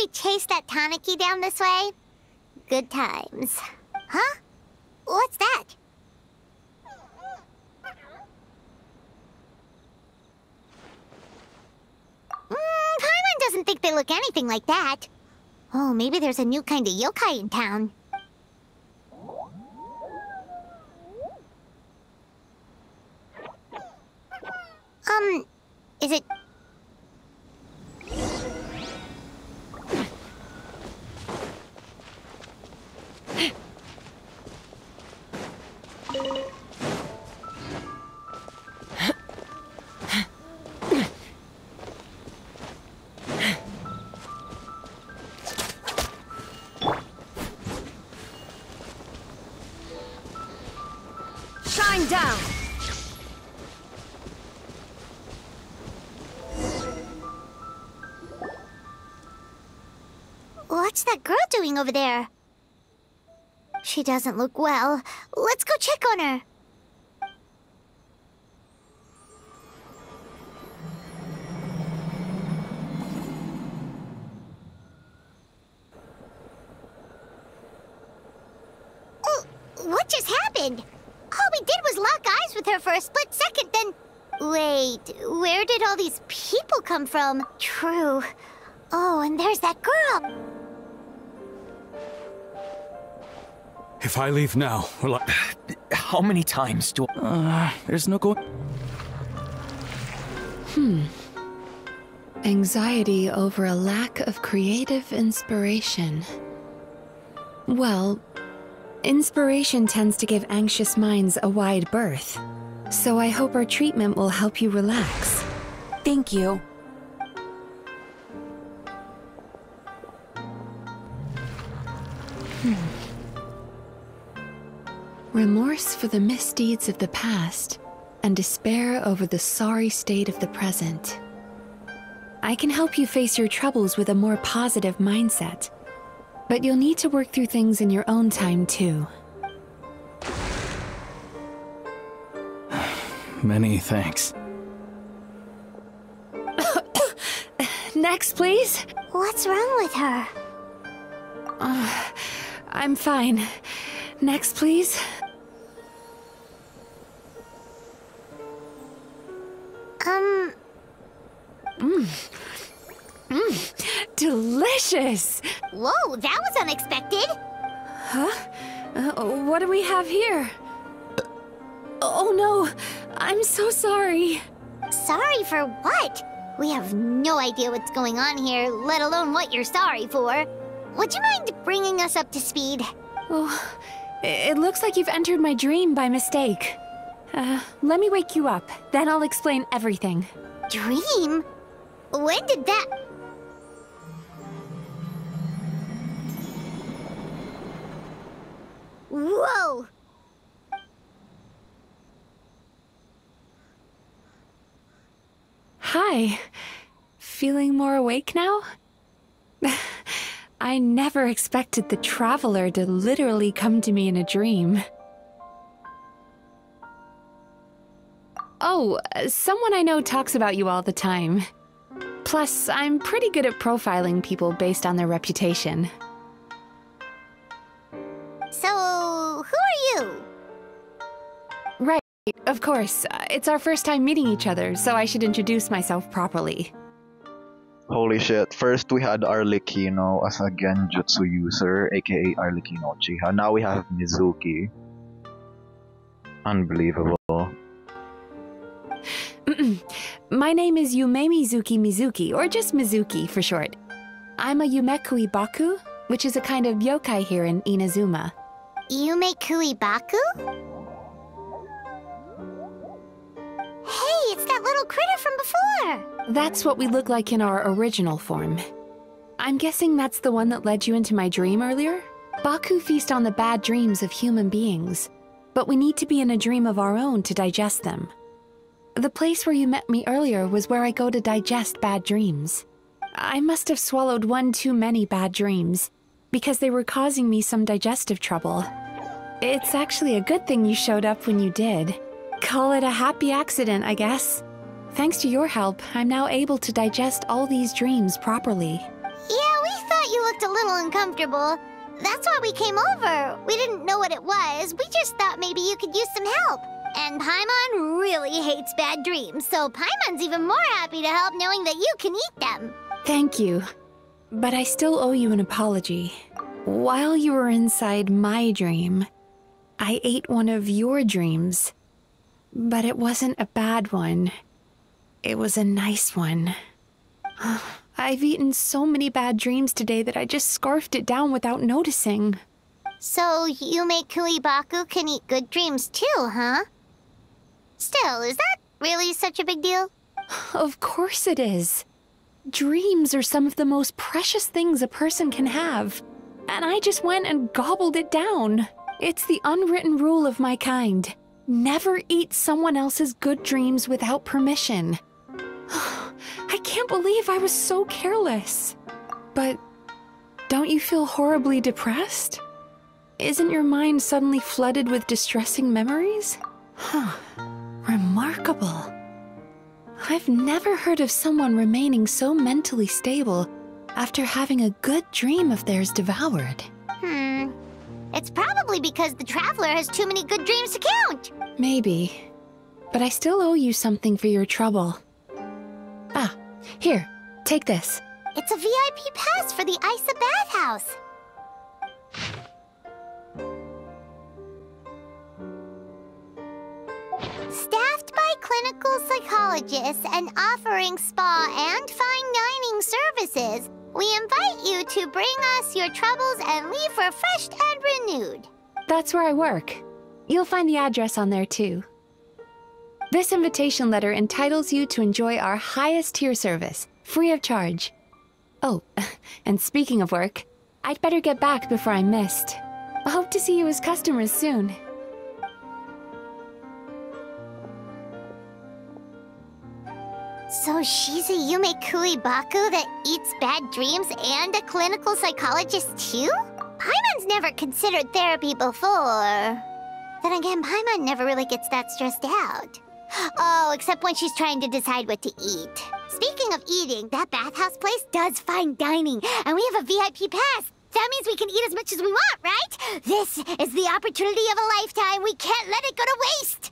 we chase that Tanuki down this way? Good times. Huh? What's that? Paimon doesn't think they look anything like that. Oh, maybe there's a new kind of yokai in town. Is it... Shine down! What's that girl doing over there? She doesn't look well. Let's go check on her. Oh, what just happened? All we did was lock eyes with her for a split second, then... Wait, where did all these people come from? True. Oh, and there's that girl. If I leave now, will I... How many times do there's no go... Anxiety over a lack of creative inspiration. Well, inspiration tends to give anxious minds a wide berth. So I hope our treatment will help you relax. Thank you. Remorse for the misdeeds of the past, and despair over the sorry state of the present. I can help you face your troubles with a more positive mindset, but you'll need to work through things in your own time too. Many thanks. Next, please. What's wrong with her? I'm fine. Next, please. Delicious! Whoa, that was unexpected. Huh? What do we have here? Oh no! I'm so sorry! Sorry for what? We have no idea what's going on here, let alone what you're sorry for. Would you mind bringing us up to speed? Oh, it looks like you've entered my dream by mistake. Let me wake you up, then I'll explain everything. Dream? When did that... Whoa! Hi. Feeling more awake now? I never expected the Traveler to literally come to me in a dream. Oh, someone I know talks about you all the time. Plus, I'm pretty good at profiling people based on their reputation. So, who are you? Right, of course. It's our first time meeting each other, so I should introduce myself properly. Holy shit. First we had Arlecchino as a Genjutsu user, aka Arlecchino Uchiha. Now we have Mizuki. Unbelievable. My name is Yume Mizuki, or just Mizuki for short. I'm a Yumekui Baku, which is a kind of yokai here in Inazuma. Yumekui Baku? Hey, it's that little critter from before! That's what we look like in our original form. I'm guessing that's the one that led you into my dream earlier? Baku feast on the bad dreams of human beings, but we need to be in a dream of our own to digest them. The place where you met me earlier was where I go to digest bad dreams. I must have swallowed one too many bad dreams, because they were causing me some digestive trouble. It's actually a good thing you showed up when you did. Call it a happy accident, I guess. Thanks to your help, I'm now able to digest all these dreams properly. Yeah, we thought looked a little uncomfortable. That's why we came over. We didn't know what it was. We just thought maybe you could use some help. And Paimon really hates bad dreams, so Paimon's even more happy to help knowing that you can eat them. Thank you. But I still owe you an apology. While you were inside my dream, I ate one of your dreams. But it wasn't a bad one. It was a nice one. I've eaten so many bad dreams today that I just scarfed it down without noticing. So Yume Kuibaku can eat good dreams too, huh? Still, is that really such a big deal? Of course it is. Dreams are some of the most precious things a person can have. And I just went and gobbled it down. It's the unwritten rule of my kind. Never eat someone else's good dreams without permission. I can't believe I was so careless. But don't you feel horribly depressed? Isn't your mind suddenly flooded with distressing memories? Remarkable. I've never heard of someone remaining so mentally stable after having a good dream of theirs devoured. It's probably because the Traveler has too many good dreams to count. Maybe. But I still owe you something for your trouble. Ah, here, take this. It's a VIP pass for the Isa bathhouse. Staffed by clinical psychologists and offering spa and fine dining services, we invite you to bring us your troubles and leave refreshed and renewed. That's where I work. You'll find the address on there too. This invitation letter entitles you to enjoy our highest tier service, free of charge. Oh, and speaking of work, I'd better get back before I'm missed. I hope to see you as customers soon. So she's a Yume Kuibaku that eats bad dreams and a clinical psychologist too? Paimon's never considered therapy before. Then again, Paimon never really gets that stressed out. Oh, except when she's trying to decide what to eat. Speaking of eating, that bathhouse place does fine dining, and we have a VIP pass. That means we can eat as much as we want, right? This is the opportunity of a lifetime. We can't let it go to waste.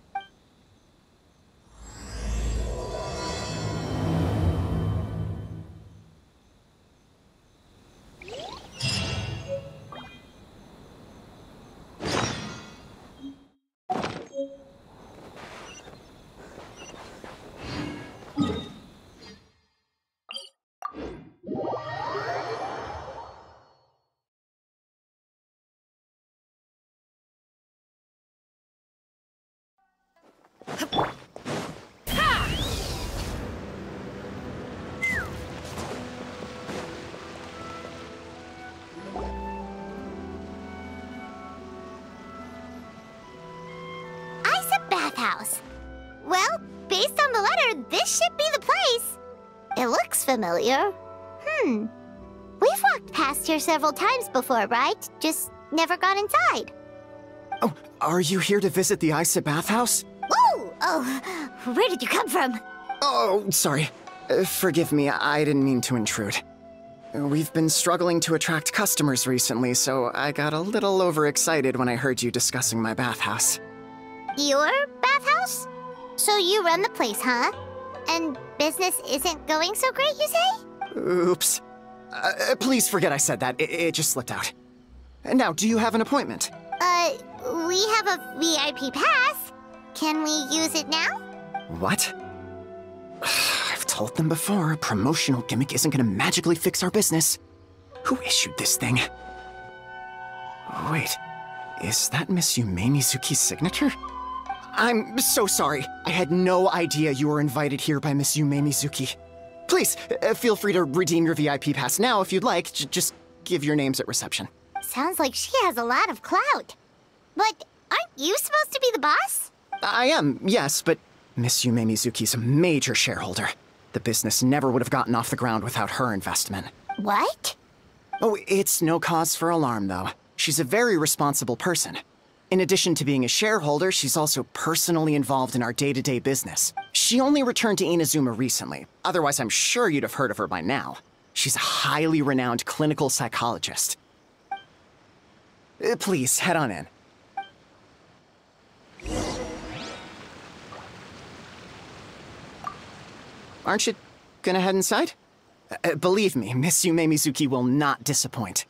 Bathhouse. Well, based on the letter, this should be the place. It looks familiar. We've walked past here several times before, right? Just never gone inside. Oh, are you here to visit the Isa bathhouse? Whoa! Oh, where did you come from? Oh, sorry. Forgive me, I didn't mean to intrude. We've been struggling to attract customers recently, so I got a little overexcited when I heard you discussing my bathhouse. Your bathhouse? So you run the place, huh? And business isn't going so great, you say? Oops. Please forget I said that. It just slipped out. Now, do you have an appointment? We have a VIP pass. Can we use it now? What? I've told them before, a promotional gimmick isn't gonna magically fix our business. Who issued this thing? Wait, is that Miss Yume Mizuki's signature? I'm so sorry. I had no idea you were invited here by Miss Yume Mizuki. Please, feel free to redeem your VIP pass now if you'd like. Just give your names at reception. Sounds like she has a lot of clout. But aren't you supposed to be the boss? I am, yes, but Miss Yume Mizuki's a major shareholder. The business never would have gotten off the ground without her investment. What? Oh, it's no cause for alarm, though. She's a very responsible person. In addition to being a shareholder, she's also personally involved in our day-to-day business. She only returned to Inazuma recently. Otherwise, I'm sure you'd have heard of her by now. She's a highly renowned clinical psychologist. Please, head on in. Aren't you gonna head inside? Believe me, Miss Yume Mizuki will not disappoint.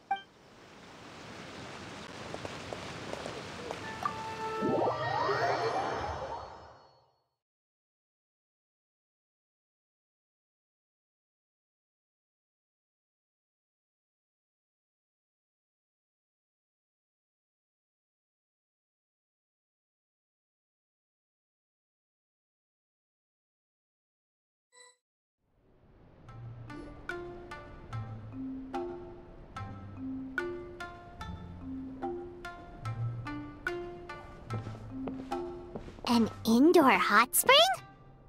An indoor hot spring?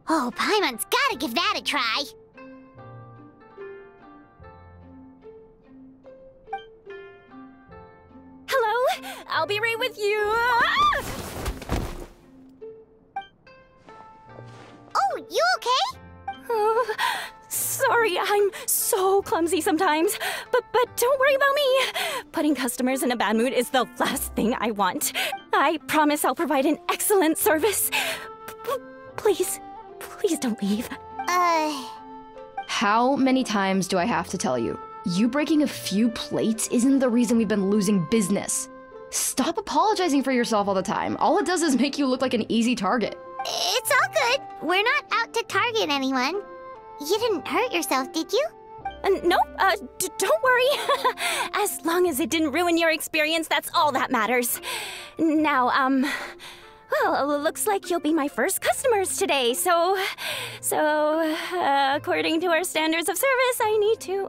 Oh, Paimon's gotta give that a try. Hello? I'll be right with you. Ah! Oh, you okay? Oh, sorry, I'm so clumsy sometimes. But don't worry about me. Putting customers in a bad mood is the last thing I want. I promise I'll provide an excellent service. Please don't leave. How many times do I have to tell you? You breaking a few plates isn't the reason we've been losing business. Stop apologizing for yourself all the time. All it does is make you look like an easy target. It's all good. We're not out to target anyone. You didn't hurt yourself, did you? Nope, don't worry. As long as it didn't ruin your experience, that's all that matters. Now, well, looks like you'll be my first customers today, so, according to our standards of service, I need to,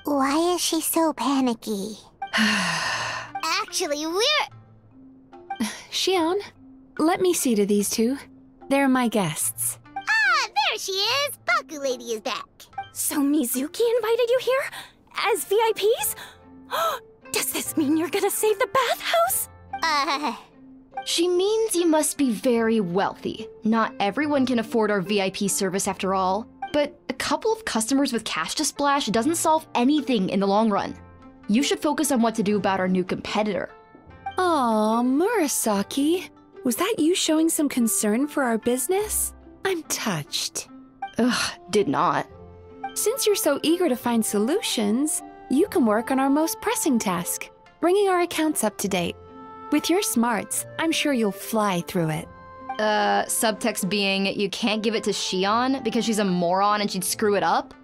Why is she so panicky? Actually, Xion, let me see to these two. They're my guests. Ah, there she is! Baku Lady is back. So Mizuki invited you here? As VIPs? Does this mean you're gonna save the bathhouse? She means you must be very wealthy. Not everyone can afford our VIP service after all. But a couple of customers with cash to splash doesn't solve anything in the long run. You should focus on what to do about our new competitor. Aw, Murasaki. Was that you showing some concern for our business? I'm touched. Ugh, did not. Since you're so eager to find solutions, you can work on our most pressing task, bringing our accounts up to date. With your smarts, I'm sure you'll fly through it. Subtext being, you can't give it to Xion because she's a moron and she'd screw it up?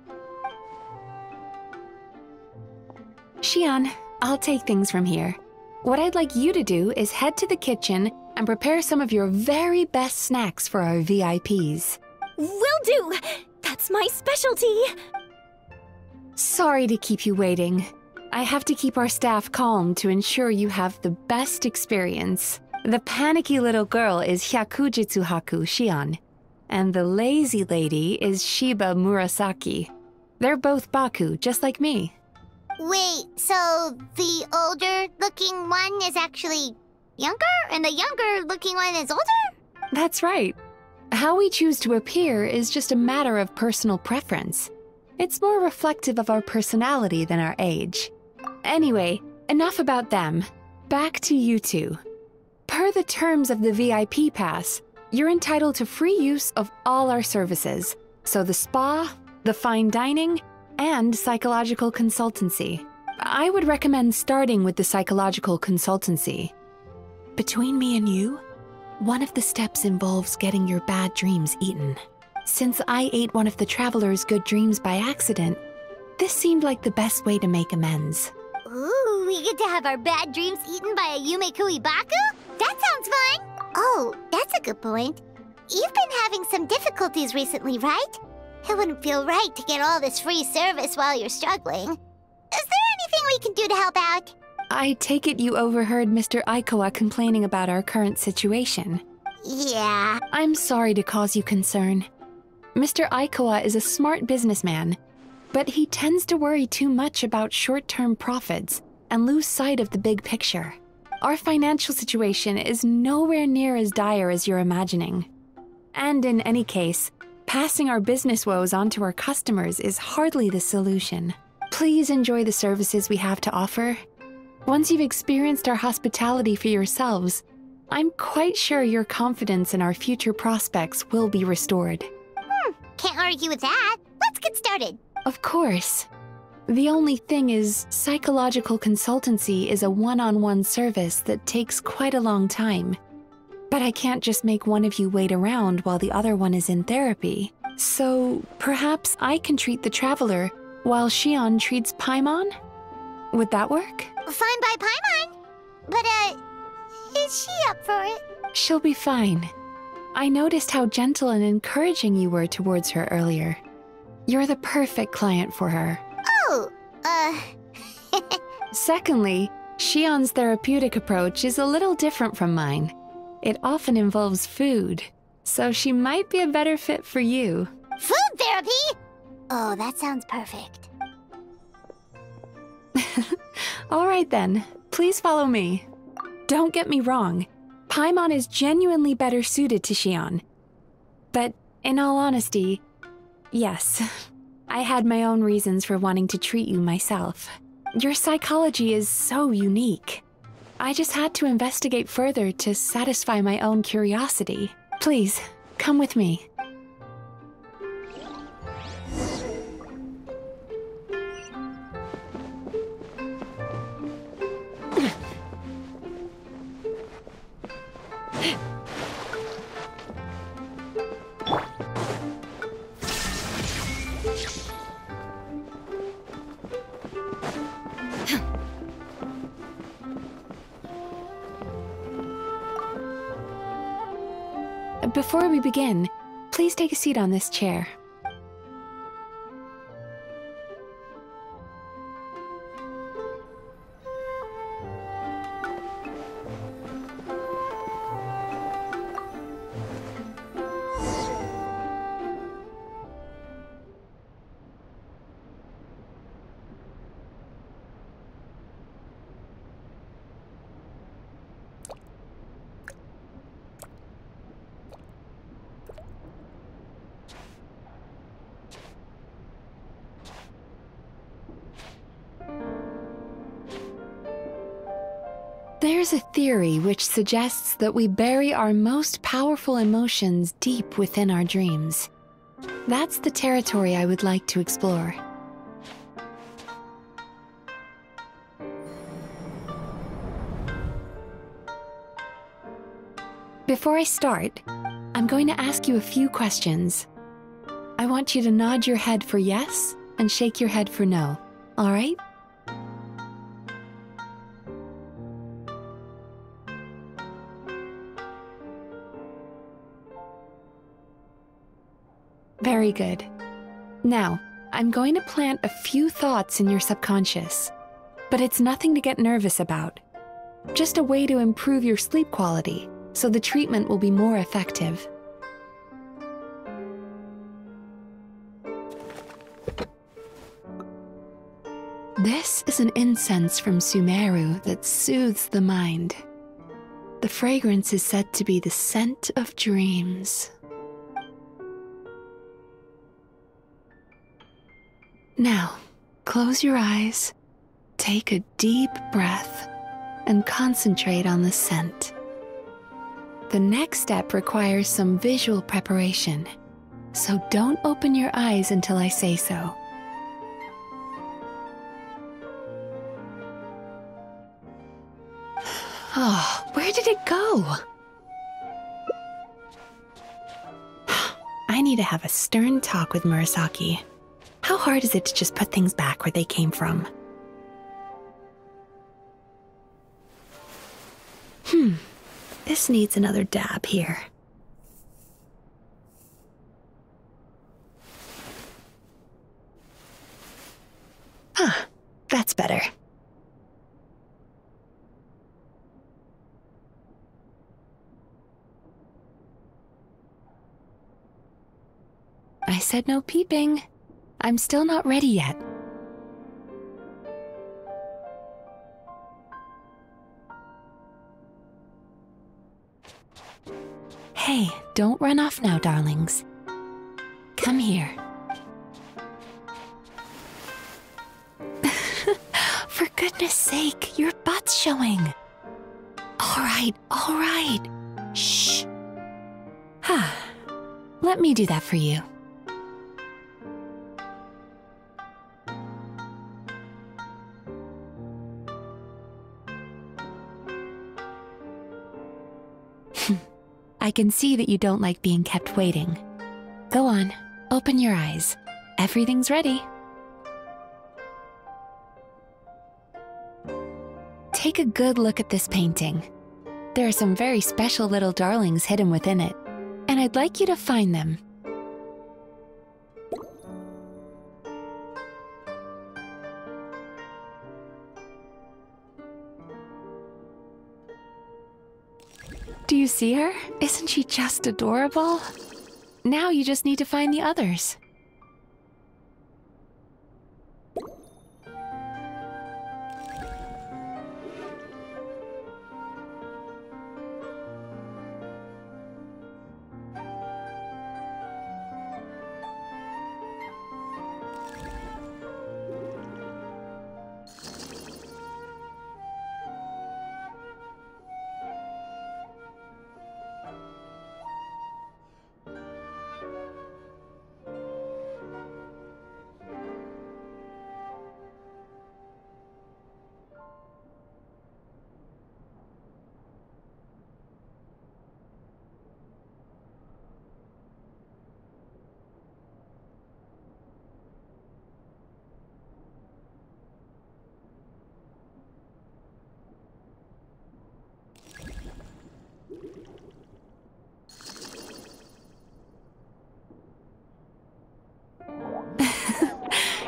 Xion, I'll take things from here. What I'd like you to do is head to the kitchen and prepare some of your very best snacks for our VIPs. Will do! That's my specialty! Sorry to keep you waiting. I have to keep our staff calm to ensure you have the best experience. The panicky little girl is Hyakujitsu Haku Xion, and the lazy lady is Shiba Murasaki. They're both Baku, just like me. Wait, so the older-looking one is actually younger, and the younger-looking one is older? That's right. How we choose to appear is just a matter of personal preference. It's more reflective of our personality than our age. Anyway, enough about them. Back to you two. Per the terms of the VIP pass, you're entitled to free use of all our services. So the spa, the fine dining, and psychological consultancy. I would recommend starting with the psychological consultancy. Between me and you, one of the steps involves getting your bad dreams eaten. Since I ate one of the traveler's good dreams by accident, this seemed like the best way to make amends. Ooh, we get to have our bad dreams eaten by a Yumekui Baku? That sounds fun! Oh, that's a good point. You've been having some difficulties recently, right? It wouldn't feel right to get all this free service while you're struggling. Is there anything we can do to help out? I take it you overheard Mr. Aikawa complaining about our current situation. Yeah. I'm sorry to cause you concern. Mr. Aikawa is a smart businessman, but he tends to worry too much about short-term profits and lose sight of the big picture. Our financial situation is nowhere near as dire as you're imagining. And in any case, Passing our business woes on to our customers is hardly the solution. Please enjoy the services we have to offer. Once you've experienced our hospitality for yourselves, I'm quite sure your confidence in our future prospects will be restored. Can't argue with that. Let's get started. Of course. The only thing is, psychological consultancy is a one-on-one service that takes quite a long time. But I can't just make one of you wait around while the other one is in therapy. So perhaps I can treat the traveler while Xion treats Paimon? Would that work? Fine by Paimon. But, is she up for it? She'll be fine. I noticed how gentle and encouraging you were towards her earlier. You're the perfect client for her. Oh, Secondly, Xion's therapeutic approach is a little different from mine. It often involves food, so she might be a better fit for you. Food therapy? Oh, that sounds perfect. All right then, please follow me. Don't get me wrong, Paimon is genuinely better suited to Xion. But in all honesty, yes, I had my own reasons for wanting to treat you myself. Your psychology is so unique. I just had to investigate further to satisfy my own curiosity. Please, come with me. Before we begin, please take a seat on this chair. There's a theory which suggests that we bury our most powerful emotions deep within our dreams. That's the territory I would like to explore. Before I start, I'm going to ask you a few questions. I want you to nod your head for yes and shake your head for no, all right? Very good. Now, I'm going to plant a few thoughts in your subconscious, but it's nothing to get nervous about. Just a way to improve your sleep quality, so the treatment will be more effective. This is an incense from Sumeru that soothes the mind. The fragrance is said to be the scent of dreams. Now, close your eyes, take a deep breath, and concentrate on the scent. The next step requires some visual preparation, so don't open your eyes until I say so. Oh, where did it go? I need to have a stern talk with Murasaki. How hard is it to just put things back where they came from? This needs another dab here. Ah, that's better. I said no peeping. I'm still not ready yet. Hey, don't run off now, darlings. Come here. For goodness sake, your butt's showing. All right. Shh. Let me do that for you. I can see that you don't like being kept waiting. Go on, open your eyes. Everything's ready. Take a good look at this painting. There are some very special little darlings hidden within it, and I'd like you to find them. Do you see her? Isn't she just adorable? Now you just need to find the others.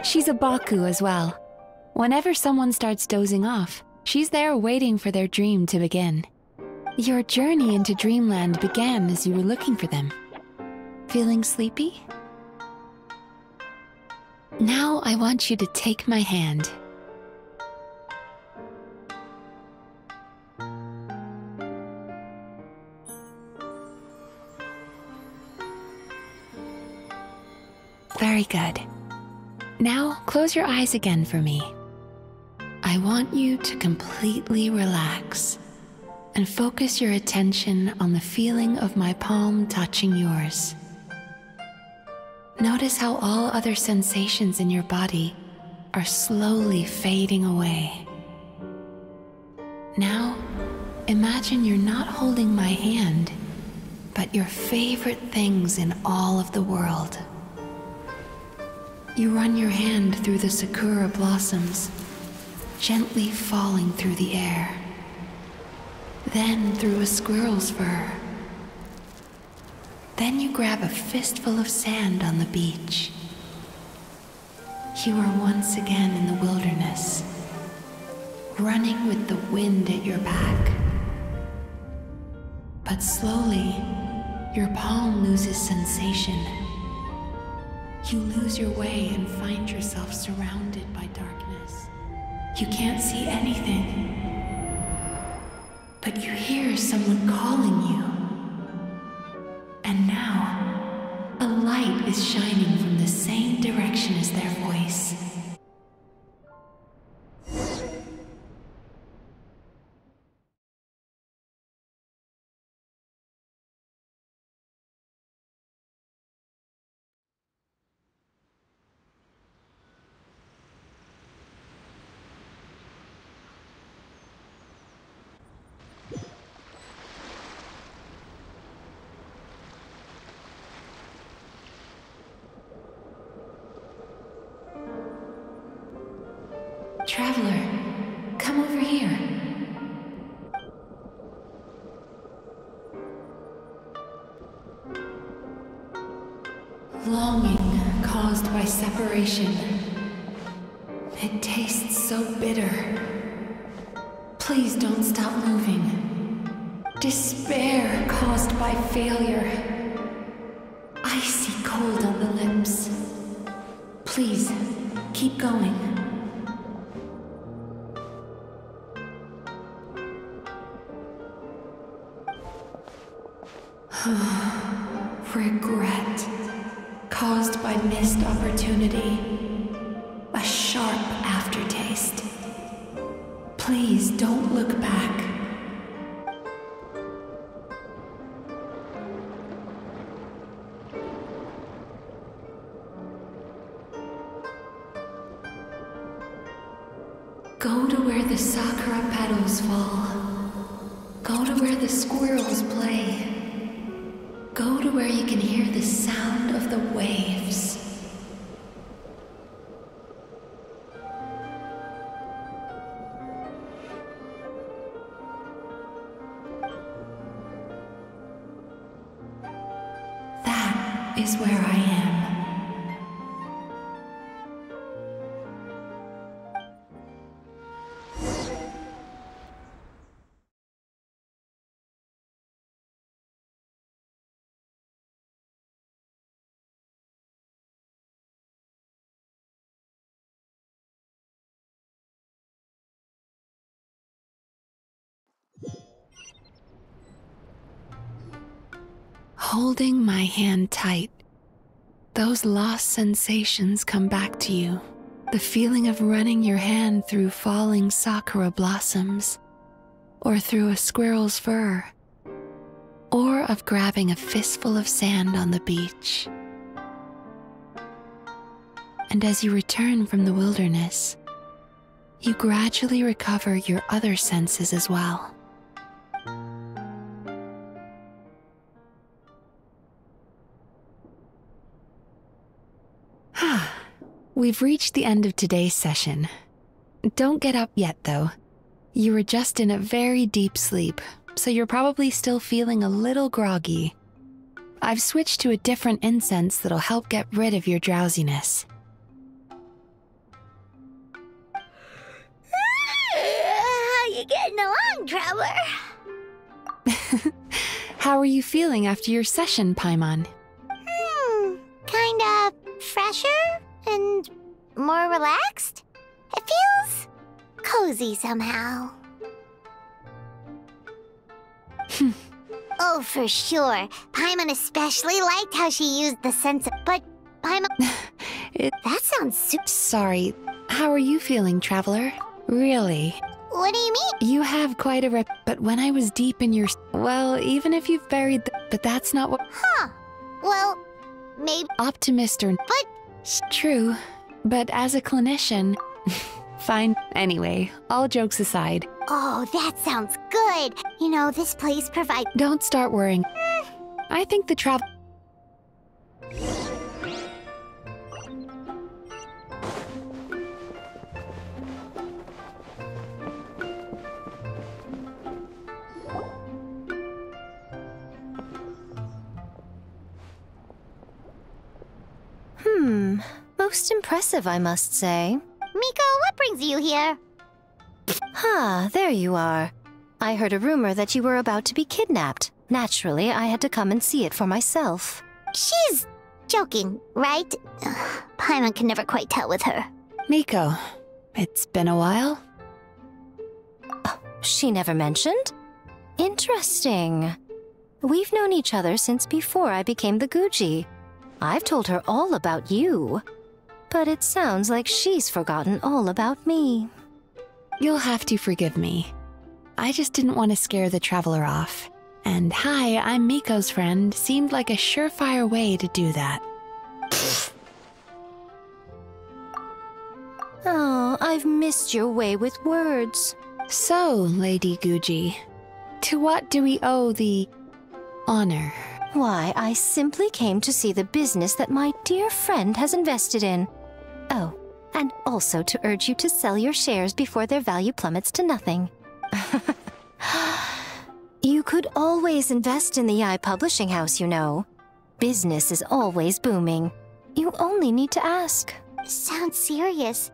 She's a Baku as well. Whenever someone starts dozing off, she's there waiting for their dream to begin. Your journey into Dreamland began as you were looking for them. Feeling sleepy? Now I want you to take my hand. Very good. Now, close your eyes again for me. I want you to completely relax and focus your attention on the feeling of my palm touching yours. Notice how all other sensations in your body are slowly fading away. Now, imagine you're not holding my hand, but your favorite things in all of the world. You run your hand through the sakura blossoms, gently falling through the air. Then through a squirrel's fur. Then you grab a fistful of sand on the beach. You are once again in the wilderness, running with the wind at your back. But slowly, your palm loses sensation. You lose your way and find yourself surrounded by darkness. You can't see anything, but you hear someone calling you. And now, a light is shining from the same direction as their voice. Traveler, come over here. Longing caused by separation. It tastes so bitter. Please don't stop moving. Despair caused by failure. Icy cold on the lips. Please, keep going. Regret caused by missed opportunity. A sharp aftertaste. Please don't look back. Go to where the sakura petals fall. Go to where the squirrels play. Go to where you can hear the sound of the waves. That is where I am. Holding my hand tight, those lost sensations come back to you. The feeling of running your hand through falling sakura blossoms, or through a squirrel's fur, or of grabbing a fistful of sand on the beach. And as you return from the wilderness, you gradually recover your other senses as well. We've reached the end of today's session. Don't get up yet, though. You were just in a very deep sleep, so you're probably still feeling a little groggy. I've switched to a different incense that'll help get rid of your drowsiness. How you getting along, Traveler? How are you feeling after your session, Paimon? Kinda fresher and more relaxed. It feels cozy somehow. Oh, for sure. Paimon especially liked how she used the sense of... But Paimon... That sounds super... Sorry, how are you feeling, Traveler? Really? What do you mean? You have quite a but when I was deep in your... Well, even if you've buried but that's not what... Huh. Well, maybe... Optimist or... But... True, but as a clinician... Fine. Anyway, all jokes aside... Oh, that sounds good. You know, this place provides... Don't start worrying. I think the travel... Most impressive, I must say. Miko, what brings you here? There you are. I heard a rumor that you were about to be kidnapped. Naturally, I had to come and see it for myself. She's joking, right? Paimon can never quite tell with her. Miko, it's been a while. She never mentioned? Interesting. We've known each other since before I became the Guji. I've told her all about you. But it sounds like she's forgotten all about me. You'll have to forgive me. I just didn't want to scare the traveler off. And hi, I'm Miko's friend seemed like a surefire way to do that. Oh, I've missed your way with words. So, Lady Guji, to what do we owe the honor? Why, I simply came to see the business that my dear friend has invested in. Oh, and also to urge you to sell your shares before their value plummets to nothing. You could always invest in the Yae Publishing House, you know. Business is always booming. You only need to ask. Sounds serious.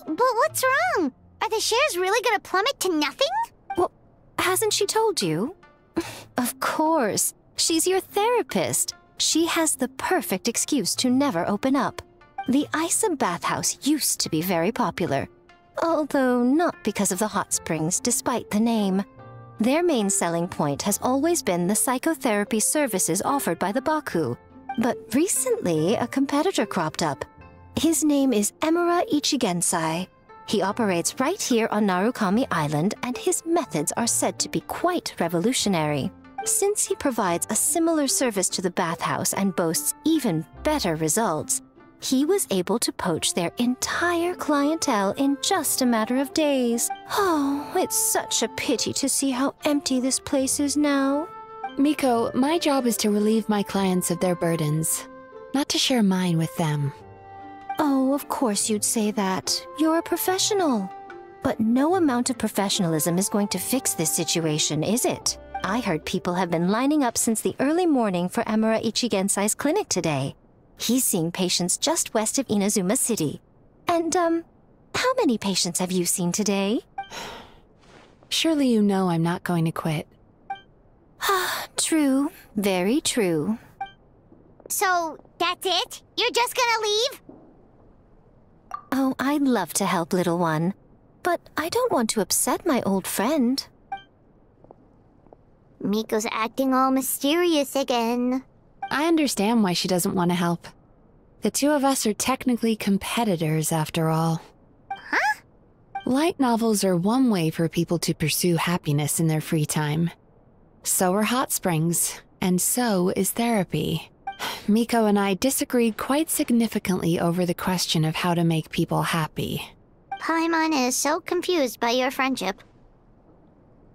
But what's wrong? Are the shares really gonna plummet to nothing? Well, hasn't she told you? Of course. She's your therapist. She has the perfect excuse to never open up. The Isa bathhouse used to be very popular, although not because of the hot springs, despite the name. Their main selling point has always been the psychotherapy services offered by the Baku. But recently, a competitor cropped up. His name is Emura Ichigensai. He operates right here on Narukami Island, and his methods are said to be quite revolutionary. Since he provides a similar service to the bathhouse and boasts even better results, he was able to poach their entire clientele in just a matter of days. Oh, it's such a pity to see how empty this place is now. Miko, my job is to relieve my clients of their burdens, not to share mine with them. Oh, of course you'd say that. You're a professional. But no amount of professionalism is going to fix this situation, is it? I heard people have been lining up since the early morning for Emura Ichigensai's clinic today. He's seeing patients just west of Inazuma City. And, how many patients have you seen today? Surely you know I'm not going to quit. True. Very true. So, that's it? You're just gonna leave? Oh, I'd love to help, little one. But I don't want to upset my old friend. Miko's acting all mysterious again. I understand why she doesn't want to help. The two of us are technically competitors, after all. Huh? Light novels are one way for people to pursue happiness in their free time. So are hot springs, and so is therapy. Miko and I disagreed quite significantly over the question of how to make people happy. Paimon is so confused by your friendship.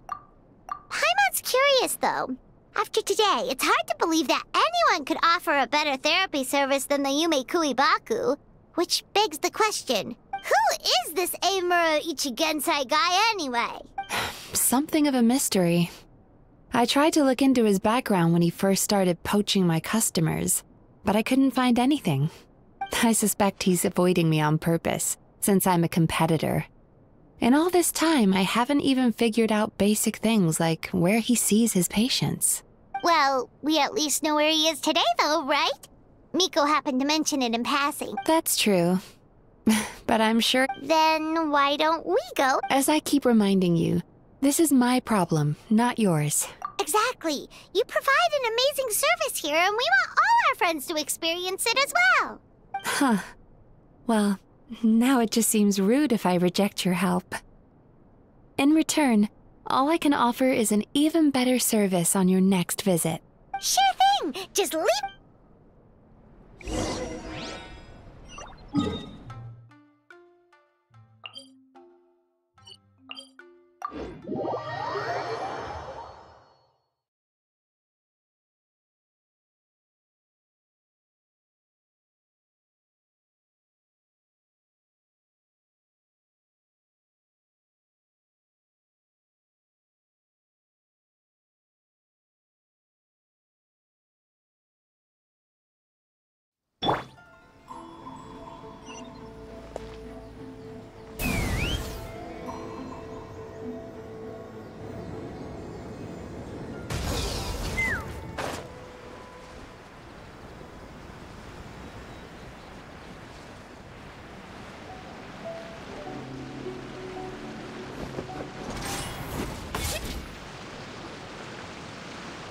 Paimon's curious, though. After today, it's hard to believe that anyone could offer a better therapy service than the Yume Baku, which begs the question, who is this Emura Ichigensai guy anyway? Something of a mystery. I tried to look into his background when he first started poaching my customers, but I couldn't find anything. I suspect he's avoiding me on purpose, since I'm a competitor. In all this time, I haven't even figured out basic things like where he sees his patients. Well, we at least know where he is today, though, right? Miko happened to mention it in passing. That's true. But I'm sure... Then why don't we go? As I keep reminding you, this is my problem, not yours. Exactly. You provide an amazing service here, and we want all our friends to experience it as well. Huh. Well, now it just seems rude if I reject your help. In return, all I can offer is an even better service on your next visit. Sure thing! Just leave...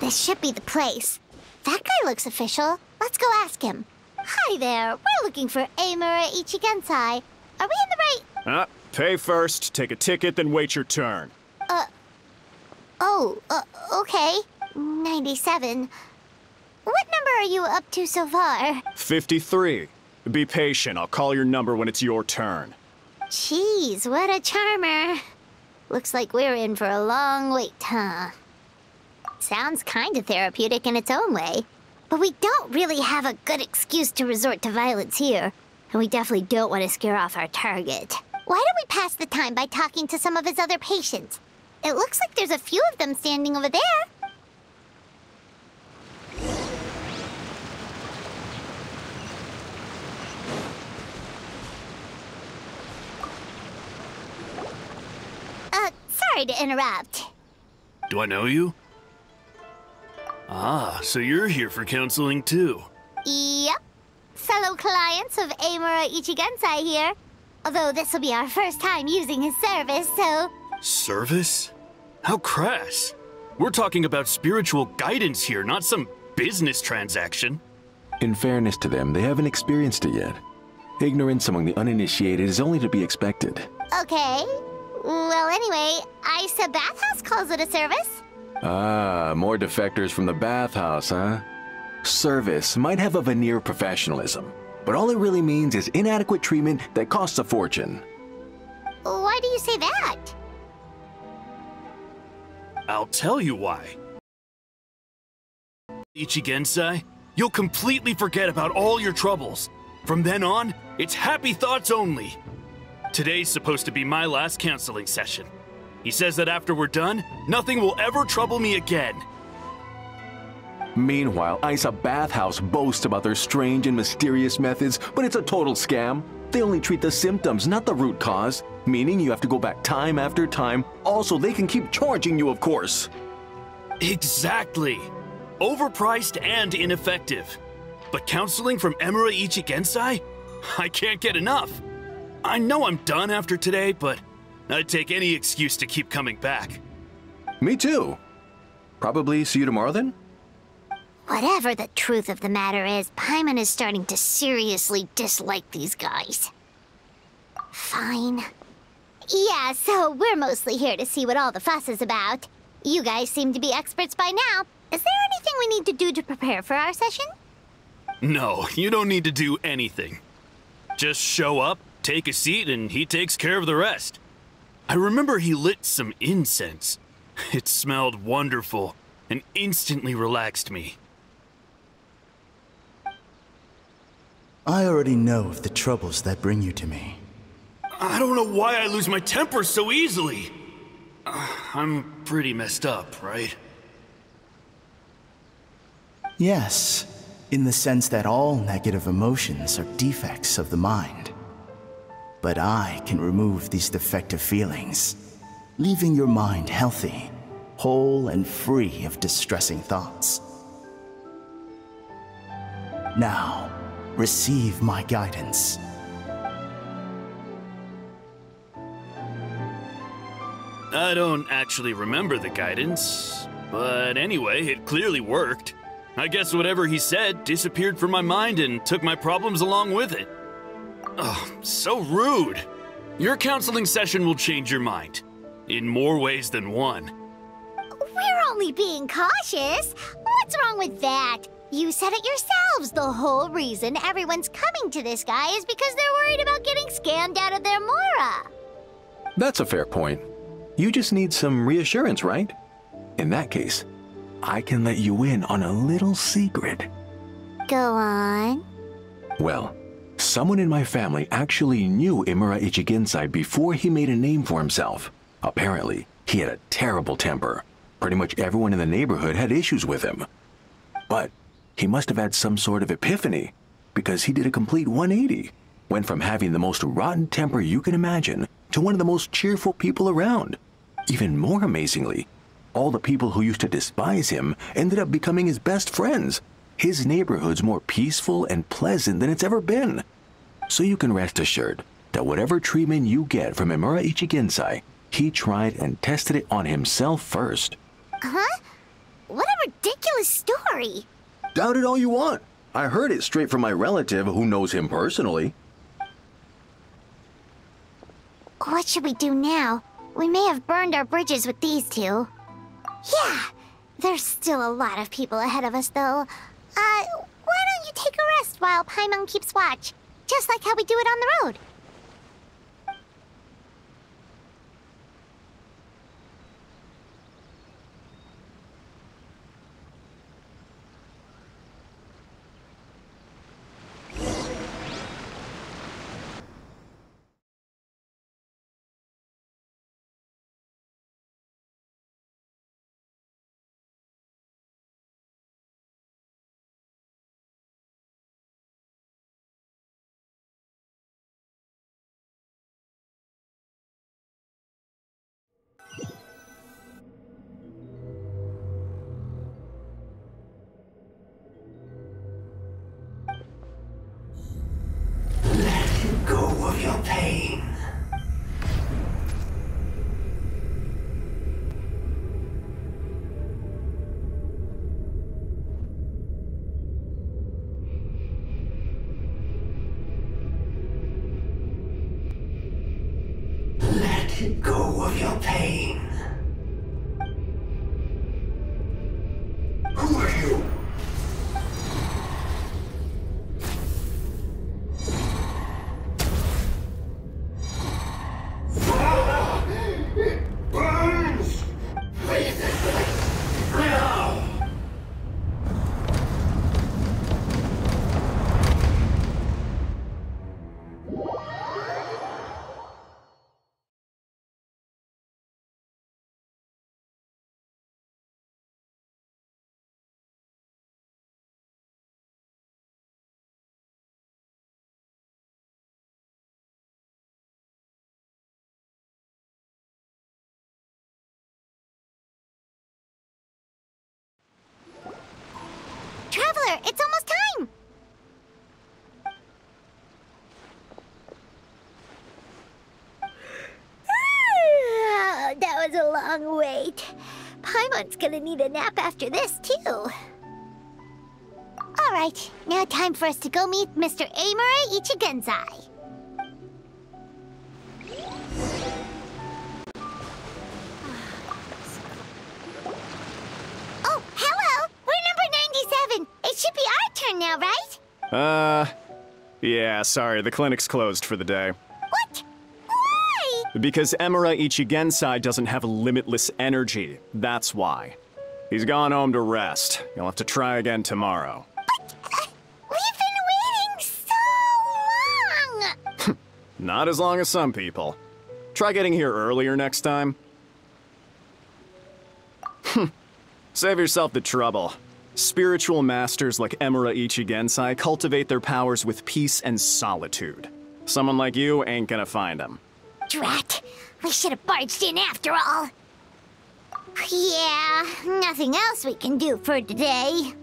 This should be the place. That guy looks official. Let's go ask him. Hi there. We're looking for Emura Ichigensai. Are we in the right... Pay first, take a ticket, then wait your turn. Okay. 97. What number are you up to so far? 53. Be patient, I'll call your number when it's your turn. Jeez, what a charmer. Looks like we're in for a long wait, huh? Sounds kinda therapeutic in its own way. But we don't really have a good excuse to resort to violence here. And we definitely don't want to scare off our target. Why don't we pass the time by talking to some of his other patients? It looks like there's a few of them standing over there. Sorry to interrupt. Do I know you? Ah, so you're here for counseling too. Yep. Fellow clients of Emura Ichigensai here. Although this will be our first time using his service, so... Service? How crass. We're talking about spiritual guidance here, not some business transaction. In fairness to them, they haven't experienced it yet. Ignorance among the uninitiated is only to be expected. Okay. Well, anyway, Isa Bathhouse calls it a service. Ah, more defectors from the bathhouse, huh? Service might have a veneer of professionalism, but all it really means is inadequate treatment that costs a fortune. Why do you say that? I'll tell you why. Ichigensai, you'll completely forget about all your troubles. From then on, it's happy thoughts only. Today's supposed to be my last counseling session. He says that after we're done, nothing will ever trouble me again. Meanwhile, Isa Bathhouse boasts about their strange and mysterious methods, but it's a total scam. They only treat the symptoms, not the root cause, meaning you have to go back time after time. Also, they can keep charging you, of course. Exactly. Overpriced and ineffective. But counseling from Emura Ichigensai? I can't get enough. I know I'm done after today, but I'd take any excuse to keep coming back. Me too. Probably see you tomorrow then? Whatever the truth of the matter is, Paimon is starting to seriously dislike these guys. Fine. Yeah, so we're mostly here to see what all the fuss is about. You guys seem to be experts by now. Is there anything we need to do to prepare for our session? No, you don't need to do anything. Just show up, take a seat, and he takes care of the rest. I remember he lit some incense. It smelled wonderful and instantly relaxed me. I already know of the troubles that bring you to me. I don't know why I lose my temper so easily. I'm pretty messed up, right? Yes, in the sense that all negative emotions are defects of the mind. But I can remove these defective feelings, leaving your mind healthy, whole and free of distressing thoughts. Now, receive my guidance. I don't actually remember the guidance, but anyway, it clearly worked. I guess whatever he said disappeared from my mind and took my problems along with it. Oh, so rude. Your counseling session will change your mind, in more ways than one. We're only being cautious. What's wrong with that? You said it yourselves. The whole reason everyone's coming to this guy is because they're worried about getting scammed out of their Mora. That's a fair point. You just need some reassurance, right? In that case, I can let you in on a little secret. Go on. Well, someone in my family actually knew Imura Ichigensai before he made a name for himself. Apparently, he had a terrible temper. Pretty much everyone in the neighborhood had issues with him. But he must have had some sort of epiphany, because he did a complete 180. Went from having the most rotten temper you can imagine to one of the most cheerful people around. Even more amazingly, all the people who used to despise him ended up becoming his best friends. His neighborhood's more peaceful and pleasant than it's ever been. So you can rest assured that whatever treatment you get from Imura Ichigensai, he tried and tested it on himself first. Huh? What a ridiculous story. Doubt it all you want. I heard it straight from my relative who knows him personally. What should we do now? We may have burned our bridges with these two. Yeah, there's still a lot of people ahead of us, though. Why don't you take a rest while Paimon keeps watch? Just like how we do it on the road. Go of your pain. Let go of your pain. Who are you? It burns! Breathe it now! Traveler, it's almost time! That was a long wait. Paimon's gonna need a nap after this, too. Alright, now time for us to go meet Mr. Amura Ichigenzai. Oh, hello! We're number 97! It should be our turn now, right? Yeah, sorry, the clinic's closed for the day. What? Why? Because Emura Ichigensai doesn't have limitless energy, that's why. He's gone home to rest. You'll have to try again tomorrow. But, we've been waiting so long! Not as long as some people. Try getting here earlier next time. Save yourself the trouble. Spiritual masters like Emura Ichigensai cultivate their powers with peace and solitude. Someone like you ain't gonna find them. Drat! We should have barged in after all. Yeah, nothing else we can do for today.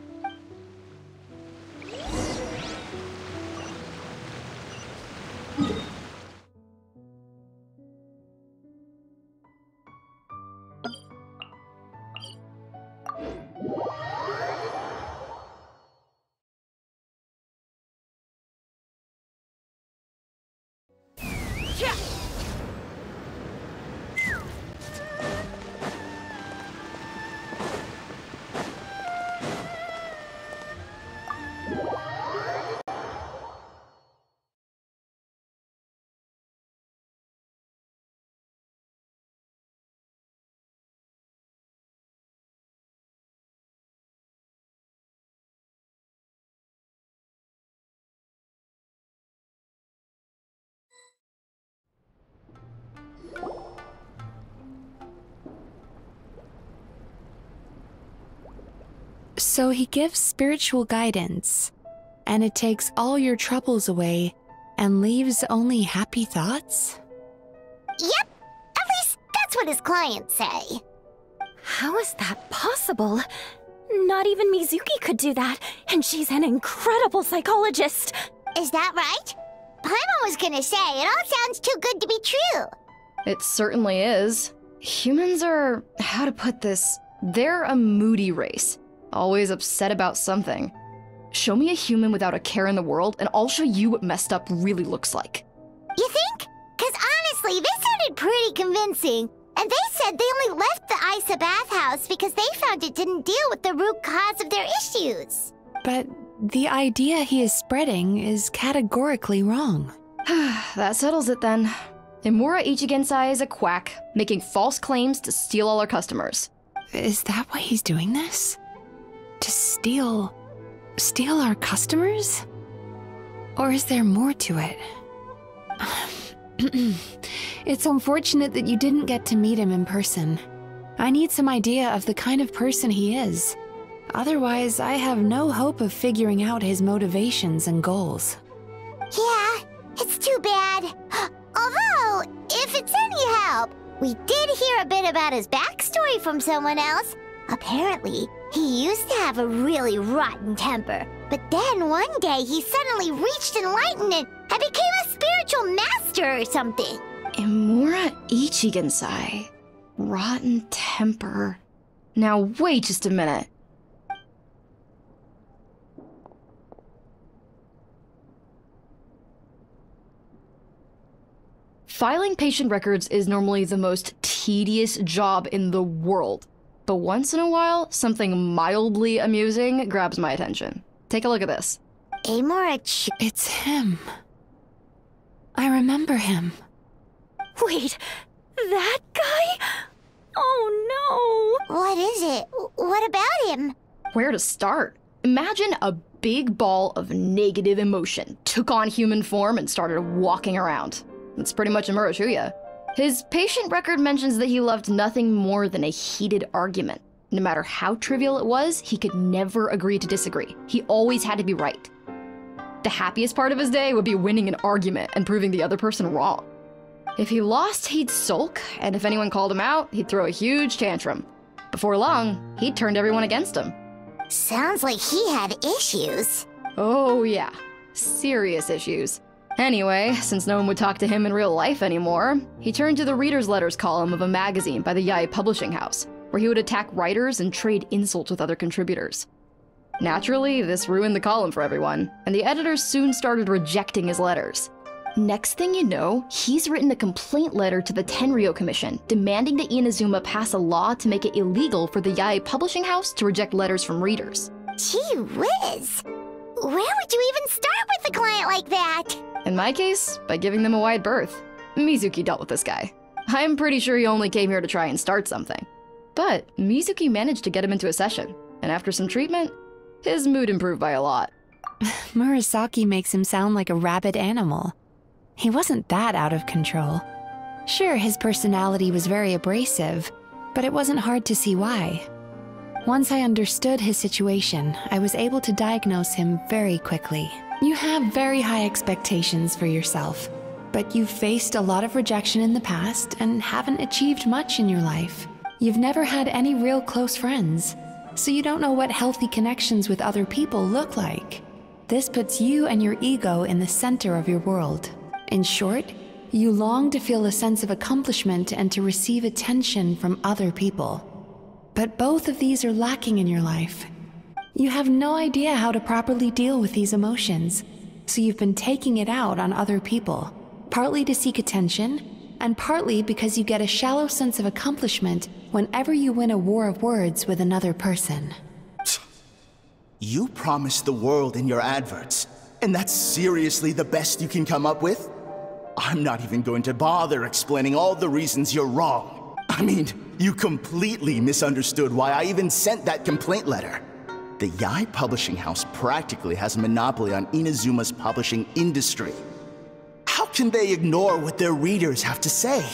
So he gives spiritual guidance, and it takes all your troubles away and leaves only happy thoughts? Yep! At least that's what his clients say. How is that possible? Not even Mizuki could do that, and she's an incredible psychologist. Is that right? Paimon was gonna say, it all sounds too good to be true. It certainly is. Humans are, how to put this, they're a moody race. Always upset about something. Show me a human without a care in the world, and I'll show you what messed up really looks like. You think? Cause honestly, this sounded pretty convincing. And they said they only left the Isa bathhouse because they found it didn't deal with the root cause of their issues. But the idea he is spreading is categorically wrong. That settles it then. Imura Ichigensai is a quack, making false claims to steal all our customers. Is that why he's doing this? To steal our customers? Or is there more to it? It's unfortunate that you didn't get to meet him in person. I need some idea of the kind of person he is. Otherwise, I have no hope of figuring out his motivations and goals. Yeah, it's too bad. Although, if it's any help, we did hear a bit about his backstory from someone else. Apparently, he used to have a really rotten temper, but then one day he suddenly reached enlightenment and became a spiritual master or something. Imura Ichigensai. Rotten temper. Now wait just a minute. Filing patient records is normally the most tedious job in the world. But once in a while, something mildly amusing grabs my attention. Take a look at this. It's him. I remember him. Wait, that guy? Oh no! What is it? What about him? Where to start? Imagine a big ball of negative emotion took on human form and started walking around. That's pretty much Uchiha. His patient record mentions that he loved nothing more than a heated argument. No matter how trivial it was, he could never agree to disagree. He always had to be right. The happiest part of his day would be winning an argument and proving the other person wrong. If he lost, he'd sulk, and if anyone called him out, he'd throw a huge tantrum. Before long, he'd turned everyone against him. Sounds like he had issues. Oh yeah, serious issues. Anyway, since no one would talk to him in real life anymore, he turned to the readers' letters column of a magazine by the Yae publishing house, where he would attack writers and trade insults with other contributors. Naturally, this ruined the column for everyone, and the editors soon started rejecting his letters. Next thing you know, he's written a complaint letter to the Tenryou Commission, demanding that Inazuma pass a law to make it illegal for the Yae publishing house to reject letters from readers. Gee whiz! Where would you even start with a client like that? In my case, by giving them a wide berth. Mizuki dealt with this guy. I'm pretty sure he only came here to try and start something. But Mizuki managed to get him into a session, and after some treatment, his mood improved by a lot. Murasaki makes him sound like a rabid animal. He wasn't that out of control. Sure, his personality was very abrasive, but it wasn't hard to see why. Once I understood his situation, I was able to diagnose him very quickly. You have very high expectations for yourself, but you've faced a lot of rejection in the past and haven't achieved much in your life. You've never had any real close friends, so you don't know what healthy connections with other people look like. This puts you and your ego in the center of your world. In short, you long to feel a sense of accomplishment and to receive attention from other people. But both of these are lacking in your life. You have no idea how to properly deal with these emotions, so you've been taking it out on other people, partly to seek attention, and partly because you get a shallow sense of accomplishment whenever you win a war of words with another person. You promised the world in your adverts, and that's seriously the best you can come up with? I'm not even going to bother explaining all the reasons you're wrong. I mean, you completely misunderstood why I even sent that complaint letter. The Yae publishing house practically has a monopoly on Inazuma's publishing industry. How can they ignore what their readers have to say?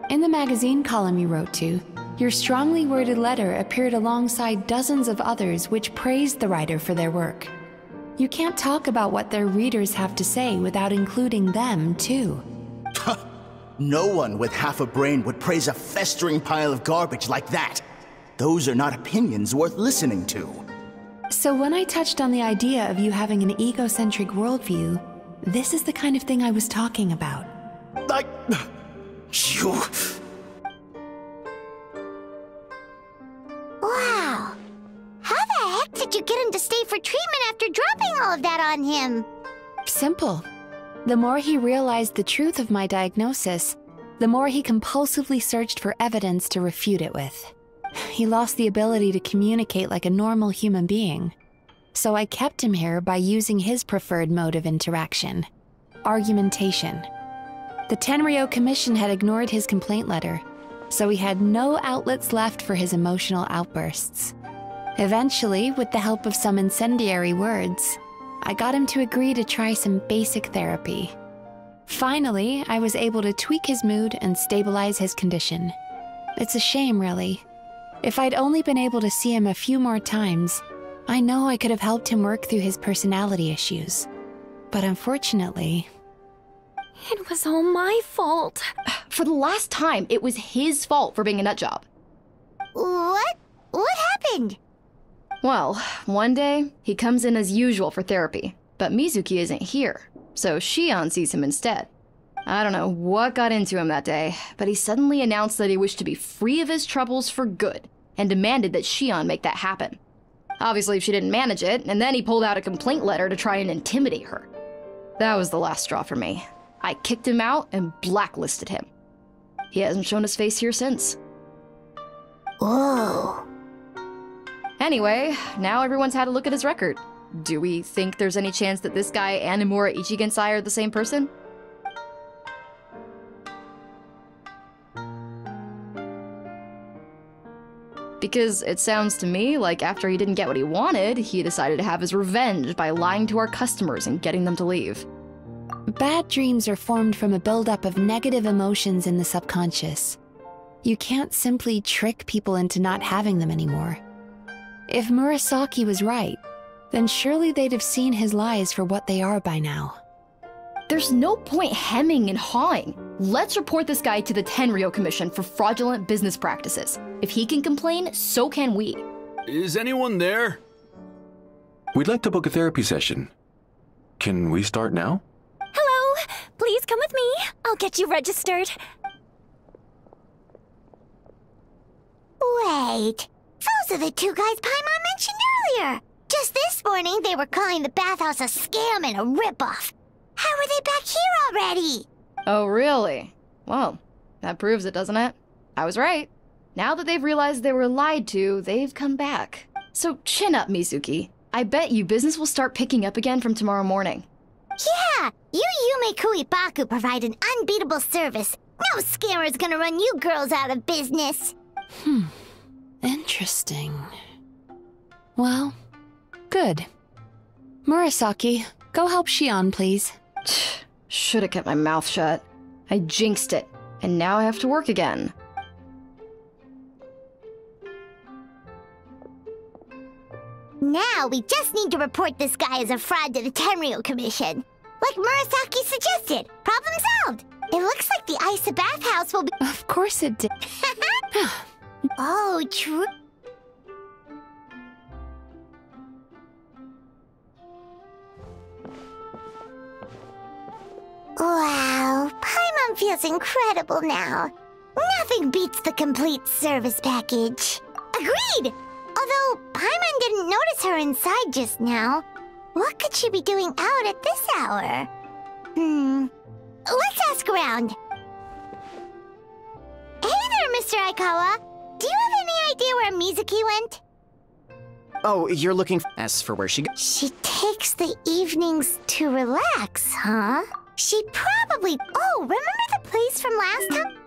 In the magazine column you wrote to, your strongly worded letter appeared alongside dozens of others which praised the writer for their work. You can't talk about what their readers have to say without including them, too. No one with half a brain would praise a festering pile of garbage like that. Those are not opinions worth listening to. So when I touched on the idea of you having an egocentric worldview, this is the kind of thing I was talking about. You... Wow. How the heck did you get him to stay for treatment after dropping all of that on him? Simple. The more he realized the truth of my diagnosis, the more he compulsively searched for evidence to refute it with. He lost the ability to communicate like a normal human being. So I kept him here by using his preferred mode of interaction: argumentation. The Tenryou Commission had ignored his complaint letter, so he had no outlets left for his emotional outbursts. Eventually, with the help of some incendiary words, I got him to agree to try some basic therapy. Finally, I was able to tweak his mood and stabilize his condition. It's a shame, really. If I'd only been able to see him a few more times, I know I could have helped him work through his personality issues. But unfortunately... It was all my fault. For the last time, it was his fault for being a nutjob. What? What happened? Well, one day, he comes in as usual for therapy, but Mizuki isn't here, so Shion sees him instead. I don't know what got into him that day, but he suddenly announced that he wished to be free of his troubles for good, and demanded that Shion make that happen. Obviously, she didn't manage it, and then he pulled out a complaint letter to try and intimidate her. That was the last straw for me. I kicked him out and blacklisted him. He hasn't shown his face here since. Whoa. Anyway, now everyone's had a look at his record. Do we think there's any chance that this guy and Imura Ichigensai are the same person? Because it sounds to me like after he didn't get what he wanted, he decided to have his revenge by lying to our customers and getting them to leave. Bad dreams are formed from a buildup of negative emotions in the subconscious. You can't simply trick people into not having them anymore. If Murasaki was right, then surely they'd have seen his lies for what they are by now. There's no point hemming and hawing. Let's report this guy to the Tenryo Commission for fraudulent business practices. If he can complain, so can we. Is anyone there? We'd like to book a therapy session. Can we start now? Hello! Please come with me. I'll get you registered. Wait. Those are the two guys Paimon mentioned earlier. Just this morning, they were calling the bathhouse a scam and a ripoff. How are they back here already? Oh, really? Well, that proves it, doesn't it? I was right. Now that they've realized they were lied to, they've come back. So chin up, Mizuki. I bet you business will start picking up again from tomorrow morning. Yeah! You Yume Kuibaku provide an unbeatable service. No scammer's gonna run you girls out of business. Interesting. Well, good. Murasaki, go help Shion, please. Should've kept my mouth shut. I jinxed it, and now I have to work again. Now we just need to report this guy as a fraud to the Tenryo Commission. Like Murasaki suggested. Problem solved. It looks like the Isa bathhouse will be— Of course it did. Oh, true. Wow, Paimon feels incredible now. Nothing beats the complete service package. Agreed! Although Paimon didn't notice her inside just now. What could she be doing out at this hour? Let's ask around. Hey there, Mr. Aikawa. Do you have any idea where Mizuki went? Oh, you're looking as for where she She takes the evenings to relax, huh? She probably— Oh, remember the place from last time?